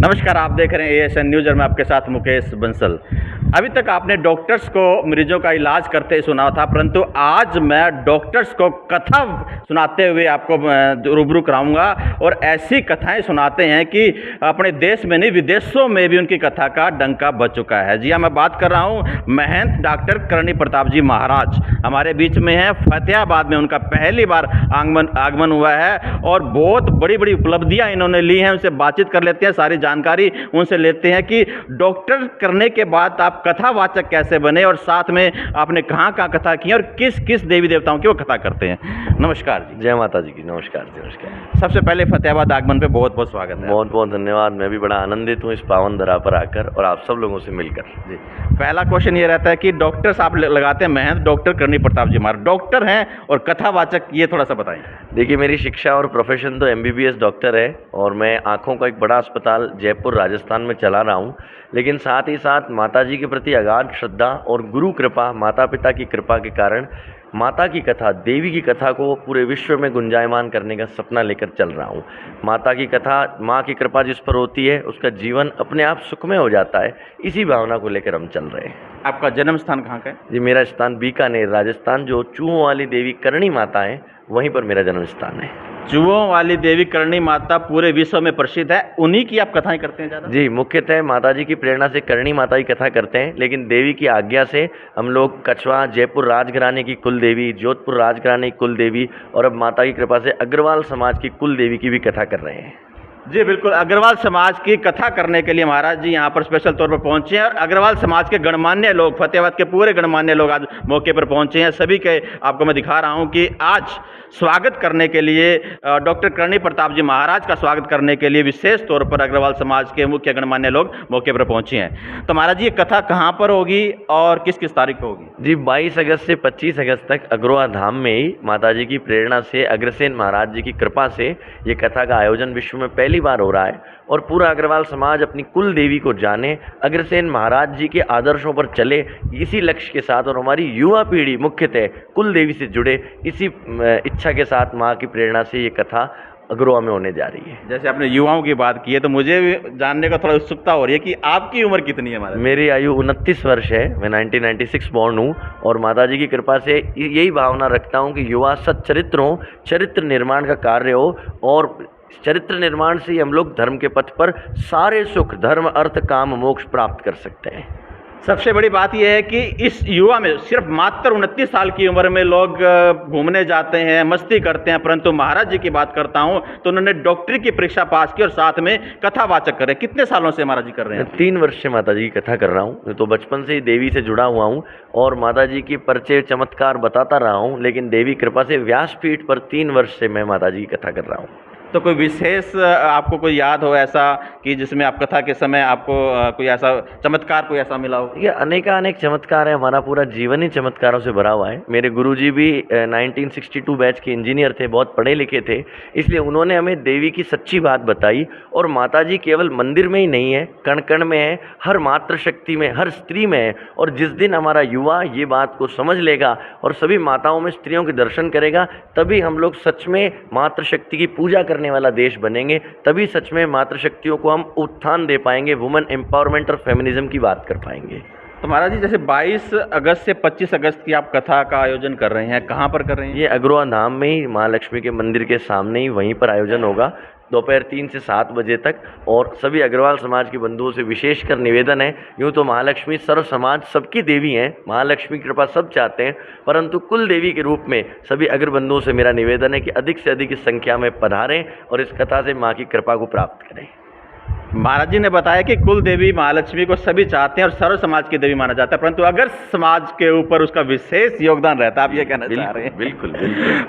नमस्कार, आप देख रहे हैं एएसएन न्यूज़ और मैं आपके साथ मुकेश बंसल। अभी तक आपने डॉक्टर्स को मरीजों का इलाज करते सुना था, परंतु आज मैं डॉक्टर्स को कथा सुनाते हुए आपको रूबरू कराऊंगा। और ऐसी कथाएं सुनाते हैं कि अपने देश में नहीं, विदेशों में भी उनकी कथा का डंका बज चुका है। जी हाँ, मैं बात कर रहा हूँ महंत डॉक्टर करणी प्रताप जी महाराज हमारे बीच में हैं। फतेहाबाद में उनका पहली बार आगमन हुआ है और बहुत बड़ी बड़ी उपलब्धियां इन्होंने ली हैं। उनसे बातचीत कर लेते हैं, सारी जानकारी उनसे लेते हैं कि डॉक्टर करने के बाद आप कथावाचक कैसे बने और साथ में आपने कहाँ कहाँ कथा की और किस किस देवी देवताओं की वो कथा करते हैं। नमस्कार जी। जय माता जी की। नमस्कार जी। नमस्कार। सबसे पहले फतेहाबाद आगमन पे बहुत बहुत स्वागत है। बहुत बहुत धन्यवाद। मैं भी बड़ा आनंदित हूँ इस पावन धरा पर आकर और आप सब लोगों से मिलकर। जी, पहला क्वेश्चन ये रहता है कि डॉक्टर्स आप लगाते हैं महंत डॉक्टर करणी प्रताप जी महाराज, डॉक्टर हैं और कथावाचक, ये थोड़ा सा बताएं। देखिए, मेरी शिक्षा और प्रोफेशन तो एमबीबीएस डॉक्टर है और मैं आँखों का एक बड़ा अस्पताल जयपुर राजस्थान में चला रहा हूँ। लेकिन साथ ही साथ माता जी के प्रति अगाध श्रद्धा और गुरु कृपा, माता पिता की कृपा के कारण माता की कथा, देवी की कथा को पूरे विश्व में गुंजायमान करने का सपना लेकर चल रहा हूँ। माता की कथा, माँ की कृपा जिस पर होती है उसका जीवन अपने आप सुखमय हो जाता है। इसी भावना को लेकर हम चल रहे हैं। आपका जन्म स्थान कहाँ का है? जी, मेरा स्थान बीकानेर राजस्थान, जो चूहों वाली देवी करणी माता है वहीं पर मेरा जन्म स्थान है। चूहों वाली देवी करणी माता पूरे विश्व में प्रसिद्ध है, उन्हीं की आप कथाएं करते हैं ज़्यादा? जी, मुख्यतः माता जी की प्रेरणा से करणी माता की कथा करते हैं, लेकिन देवी की आज्ञा से हम लोग कछवा जयपुर राजघराने की कुल देवी, जोधपुर राजघराने की कुल देवी और अब माता की कृपा से अग्रवाल समाज की कुल देवी की भी कथा कर रहे हैं। जी बिल्कुल, अग्रवाल समाज की कथा करने के लिए महाराज जी यहाँ पर स्पेशल तौर पर पहुँचे हैं और अग्रवाल समाज के गणमान्य लोग, फतेहाबाद के पूरे गणमान्य लोग आज मौके पर पहुँचे हैं। सभी के आपको मैं दिखा रहा हूँ कि आज स्वागत करने के लिए डॉक्टर करणी प्रताप जी महाराज का स्वागत करने के लिए विशेष तौर पर अग्रवाल समाज के मुख्य गणमान्य लोग मौके पर पहुँचे हैं। तो महाराज जी, ये कथा कहाँ पर होगी और किस किस तारीख को होगी? जी, 22 अगस्त से 25 अगस्त तक अग्रवाल धाम में ही माता जी की प्रेरणा से, अग्रसेन महाराज जी की कृपा से ये कथा का आयोजन विश्व में पहली बार हो रहा है और पूरा अग्रवाल समाज अपनी कुल देवी को जाने, अग्रसेन महाराज जी के आदर्शों पर चले, इसी लक्ष्य के साथ और हमारी युवा पीढ़ी मुख्यतः कुल देवी से जुड़े, इसी इच्छा के साथ माँ की प्रेरणा से ये कथा अग्रवा में होने जा रही है। जैसे आपने युवाओं की बात की है तो मुझे भी जानने का थोड़ा उत्सुकता हो रही है कि आपकी उम्र कितनी है महाराज? मेरी आयु 29 वर्ष है। मैं 1996 बॉर्न हूँ और माता जी की कृपा से यही भावना रखता हूँ कि युवा सच्चरित्र हों, चरित्र निर्माण का कार्य हो और चरित्र निर्माण से ही हम लोग धर्म के पथ पर सारे सुख, धर्म अर्थ काम मोक्ष प्राप्त कर सकते हैं। सबसे बड़ी बात यह है कि इस युवा में सिर्फ मात्र 29 साल की उम्र में लोग घूमने जाते हैं, मस्ती करते हैं, परंतु महाराज जी की बात करता हूं तो उन्होंने डॉक्टरी की परीक्षा पास की और साथ में कथावाचक करे। कितने सालों से महाराज जी कर रहे हैं? 3 वर्ष से माता जी की कथा कर रहा हूँ। तो बचपन से ही देवी से जुड़ा हुआ हूँ और माता जी की परिचय चमत्कार बताता रहा हूँ, लेकिन देवी कृपा से व्यासपीठ पर 3 वर्ष से मैं माता जी की कथा कर रहा हूँ। तो कोई विशेष आपको कोई याद हो ऐसा कि जिसमें आप कथा के समय आपको कोई ऐसा चमत्कार कोई ऐसा मिला हो? ये अनेक चमत्कार है। हमारा पूरा जीवन ही चमत्कारों से भरा हुआ है। मेरे गुरुजी भी 1962 बैच के इंजीनियर थे, बहुत पढ़े लिखे थे, इसलिए उन्होंने हमें देवी की सच्ची बात बताई। और माता जी केवल मंदिर में ही नहीं है, कण कण में है, हर मातृशक्ति में, हर स्त्री में है। और जिस दिन हमारा युवा ये बात को समझ लेगा और सभी माताओं में स्त्रियों के दर्शन करेगा, तभी हम लोग सच में मातृशक्ति की पूजा करने वाला देश बनेंगे। तभी सच में मातृशक्तियों को हम उत्थान दे पाएंगे, वुमेन एम्पावरमेंट और फेमिनिज्म की बात कर पाएंगे। तो महाराज जी, जैसे 22 अगस्त से 25 अगस्त की आप कथा का आयोजन कर रहे हैं, कहाँ पर कर रहे हैं? ये अग्रवा धाम में ही, महालक्ष्मी के मंदिर के सामने ही, वहीं पर आयोजन होगा दोपहर 3 से 7 बजे तक। और सभी अग्रवाल समाज के बंधुओं से विशेषकर निवेदन है, यूँ तो महालक्ष्मी सर्व समाज सबकी देवी हैं, महालक्ष्मी की कृपा सब चाहते हैं, परंतु कुल देवी के रूप में सभी अग्र बंधुओं से मेरा निवेदन है कि अधिक से अधिक इस संख्या में पधारें और इस कथा से माँ की कृपा को प्राप्त करें। महाराज जी ने बताया कि कुल देवी महालक्ष्मी को सभी चाहते हैं और सर्व समाज की देवी माना जाता है, परंतु अगर समाज के ऊपर उसका विशेष योगदान रहता है, आप ये कहना चाह रहे हैं? बिल्कुल।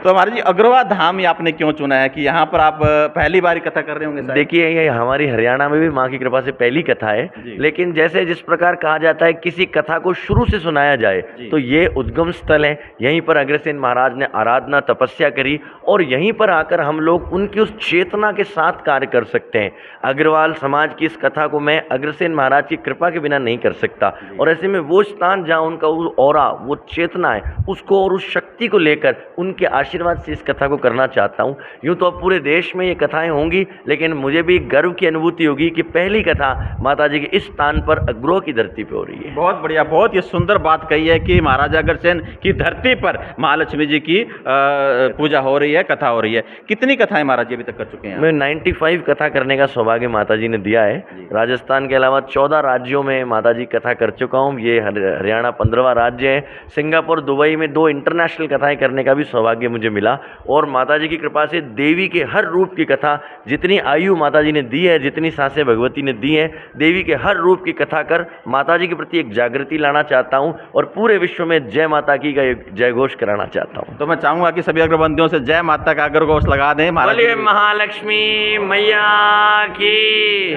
तो महाराज जी, अग्रवा धाम ये आपने क्यों चुना है कि यहाँ पर आप पहली बार कथा कर रहे होंगे? देखिए, ये हमारी हरियाणा में भी माँ की कृपा से पहली कथा है, लेकिन जैसे जिस प्रकार कहा जाता है किसी कथा को शुरू से सुनाया जाए, तो ये उद्गम स्थल है। यहीं पर अग्रसेन महाराज ने आराधना तपस्या करी और यहीं पर आकर हम लोग उनकी उस चेतना के साथ कार्य कर सकते हैं। अग्रवाल समाज की इस कथा को मैं अग्रसेन महाराज की कृपा के बिना नहीं कर सकता। और ऐसे में वो स्थान जहाँ उनका वो ऑरा, वो चेतना है, उसको और उस शक्ति को लेकर उनके आशीर्वाद से इस कथा को करना चाहता हूँ। यूँ तो अब पूरे देश में ये कथाएं होंगी, लेकिन मुझे भी गर्व की अनुभूति होगी कि पहली कथा माता जी के इस स्थान पर अग्रोह की धरती पे हो रही है। बहुत बढ़िया, बहुत ही सुंदर बात कही है कि महाराजा अग्रसेन की धरती पर महालक्ष्मी जी की पूजा हो रही है, कथा हो रही है। कितनी कथाएं महाराज जी अभी तक कर चुके हैं? मैं 95 कथा करने का सौभाग्य माता जी ने दिया है। राजस्थान के अलावा 14 राज्यों में माता जी कथा कर चुका हूँ। ये हरियाणा 15वां राज्य है। सिंगापुर, दुबई में 2 इंटरनेशनल कथाएं करने का भी सौभाग्य मुझे मिला। और माता जी की कृपा से देवी के हर रूप की कथा, जितनी आयु माता जी ने दी है, जितनी सांसें भगवती ने दी हैं, देवी के हर रूप की कथा कर माता जी के प्रति एक जागृति लाना चाहता हूँ और पूरे विश्व में जय माता की का एक जय घोष कराना चाहता हूँ। तो मैं चाहूंगा कि सभी अग्रबंदियों से जय माता का अग्र घोष लगा दें। बोलिए महालक्ष्मी मैया की,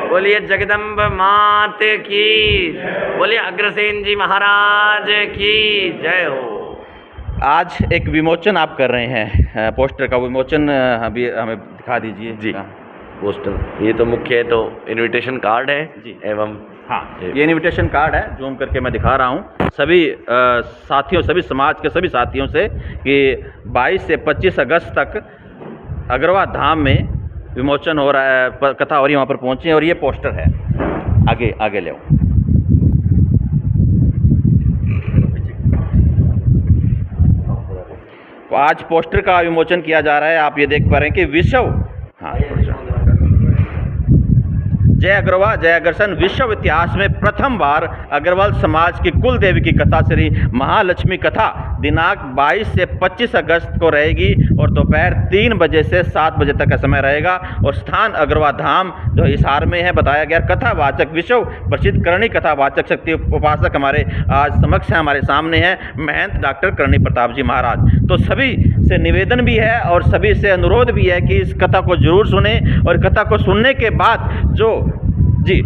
बोलिए जगदम्ब मात की, बोलिए अग्रसेन जी महाराज की जय हो। आज एक विमोचन आप कर रहे हैं, पोस्टर का विमोचन अभी हमें दिखा दीजिए। जी, पोस्टर ये तो मुख्य है, तो इनविटेशन कार्ड है जी। एवं हाँ, ये इनविटेशन कार्ड है, जूम करके मैं दिखा रहा हूँ सभी साथियों, सभी समाज के सभी साथियों से कि 22 से 25 अगस्त तक अग्रवा धाम में विमोचन हो रहा है, कथा हो रही है, वहाँ पर पहुँचे। और ये पोस्टर है, आगे आगे ले आओ। तो आज पोस्टर का विमोचन किया जा रहा है। आप ये देख पा रहे हैं कि विश्व, हाँ, जय अग्रवाल जय अग्रसेन, विश्व इतिहास में प्रथम बार अग्रवाल समाज की कुल देवी की कथा श्री महालक्ष्मी कथा दिनांक 22 से 25 अगस्त को रहेगी और दोपहर 3 बजे से 7 बजे तक का समय रहेगा। और स्थान अग्रवा धाम जो हिसार में है बताया गया। कथावाचक विश्व प्रसिद्ध करणी कथावाचक शक्ति उपासक हमारे आज समक्ष हैं, हमारे सामने हैं महंत डॉक्टर करणी प्रताप जी महाराज। तो सभी से निवेदन भी है और सभी से अनुरोध भी है कि इस कथा को जरूर सुने। और कथा को सुनने के बाद जो जी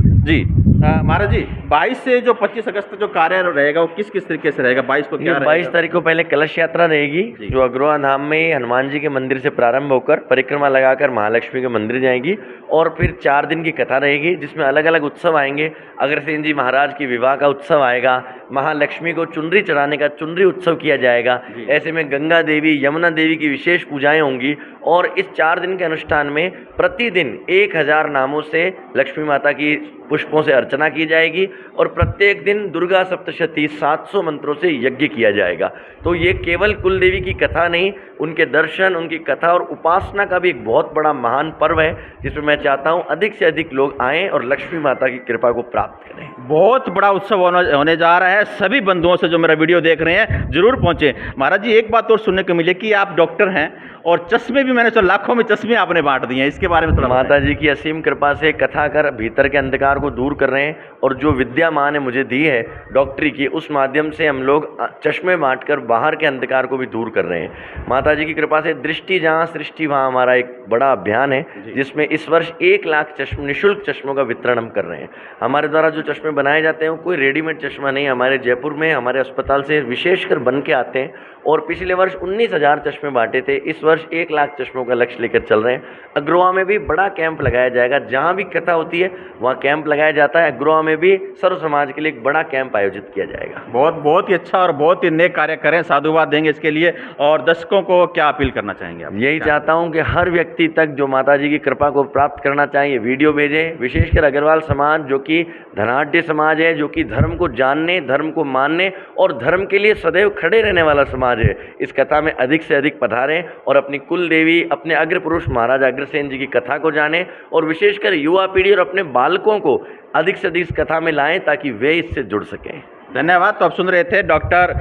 महाराज जी 22 से जो 25 अगस्त तक जो कार्य रहेगा वो किस किस तरीके से रहेगा? 22 को क्या रहेगा? 22 तारीख को पहले कलश यात्रा रहेगी, जो अग्रवा धाम में हनुमान जी के मंदिर से प्रारंभ होकर परिक्रमा लगाकर महालक्ष्मी के मंदिर जाएगी। और फिर 4 दिन की कथा रहेगी, जिसमें अलग अलग उत्सव आएंगे। अग्रसेन जी महाराज की विवाह का उत्सव आएगा, महालक्ष्मी को चुनरी चढ़ाने का चुनरी उत्सव किया जाएगा। ऐसे में गंगा देवी, यमुना देवी की विशेष पूजाएं होंगी। और इस 4 दिन के अनुष्ठान में प्रतिदिन 1000 नामों से लक्ष्मी माता की पुष्पों से अर्चना की जाएगी और प्रत्येक दिन दुर्गा सप्तशती 700 मंत्रों से यज्ञ किया जाएगा। तो ये केवल कुल देवी की कथा नहीं, उनके दर्शन, उनकी कथा और उपासना का भी एक बहुत बड़ा महान पर्व है, जिसमें मैं चाहता हूँ अधिक से अधिक लोग आएँ और लक्ष्मी माता की कृपा को प्राप्त करें। बहुत बड़ा उत्सव होने जा रहा है। सभी बंधुओं से जो मेरा वीडियो देख रहे हैं जरूर पहुंचे। महाराज जी एक बात और सुनने को मिले कि आप डॉक्टर हैं और चश्मे भी मैंने लाखों में चश्मे आपने बांट दिए हैं, इसके बारे में थोड़ा माता जी की असीम कृपा से कथा कर भीतर के अंधकार को दूर कर रहे हैं। और जो विद्या माँ ने मुझे दी है डॉक्टरी की, उस माध्यम से हम लोग चश्मे बांटकर बाहर के अंधकार को भी दूर कर रहे हैं। माता जी की कृपा से दृष्टि जहाँ सृष्टि वहाँ हमारा एक बड़ा अभियान है, जिसमें इस वर्ष 1 लाख निःशुल्क चश्मों का वितरण हम कर रहे हैं। हमारे द्वारा जो चश्मे बनाए जाते हैं कोई रेडीमेड चश्मा नहीं, हमारे जयपुर में हमारे अस्पताल से विशेषकर बन के आते हैं। और पिछले वर्ष 19,000 चश्मे बांटे थे, इस वर्ष 1 लाख चश्मों का लक्ष्य लेकर चल रहे हैं। अग्रवा में भी बड़ा कैंप लगाया जाएगा, जहाँ भी कथा होती है वहाँ कैंप लगाया जाता है। अग्रवा में भी सर्व समाज के लिए एक बड़ा कैंप आयोजित किया जाएगा। बहुत ही अच्छा और बहुत ही नेक कार्य करें, साधुवाद देंगे इसके लिए। और दर्शकों को क्या अपील करना चाहेंगे आप? यही चाहता हूँ कि हर व्यक्ति तक जो माता जी की कृपा को प्राप्त करना चाहिए वीडियो भेजें। विशेषकर अग्रवाल समाज जो कि धनाढ़ समाज है, जो कि धर्म को जानने, धर्म को मानने और धर्म के लिए सदैव खड़े रहने वाला समाज है, इस कथा में अधिक से अधिक पधारें और अपनी कुल देवी, अपने अग्र पुरुष महाराजा अग्रसेन जी की कथा को जानें। और विशेषकर युवा पीढ़ी और अपने बालकों को अधिक से अधिक इस कथा में लाएं ताकि वे इससे जुड़ सकें। धन्यवाद। तो आप सुन रहे थे डॉक्टर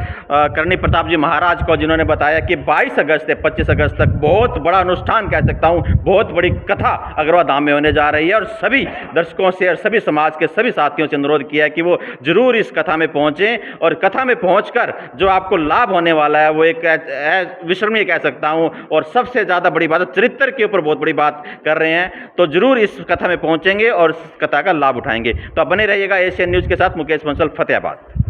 करणी प्रताप जी महाराज को, जिन्होंने बताया कि 22 अगस्त से 25 अगस्त तक बहुत बड़ा अनुष्ठान कह सकता हूँ, बहुत बड़ी कथा अग्रवा धाम में होने जा रही है। और सभी दर्शकों से और सभी समाज के सभी साथियों से अनुरोध किया है कि वो जरूर इस कथा में पहुँचें। और कथा में पहुँचकर जो आपको लाभ होने वाला है वो एक विस्मरणीय कह सकता हूँ। और सबसे ज़्यादा बड़ी बात, चरित्र के ऊपर बहुत बड़ी बात कर रहे हैं, तो जरूर इस कथा में पहुँचेंगे और इस कथा का लाभ उठाएंगे। तो आप बने रहिएगा एशियन न्यूज़ के साथ। मुकेश बंसल, फतेहाबाद।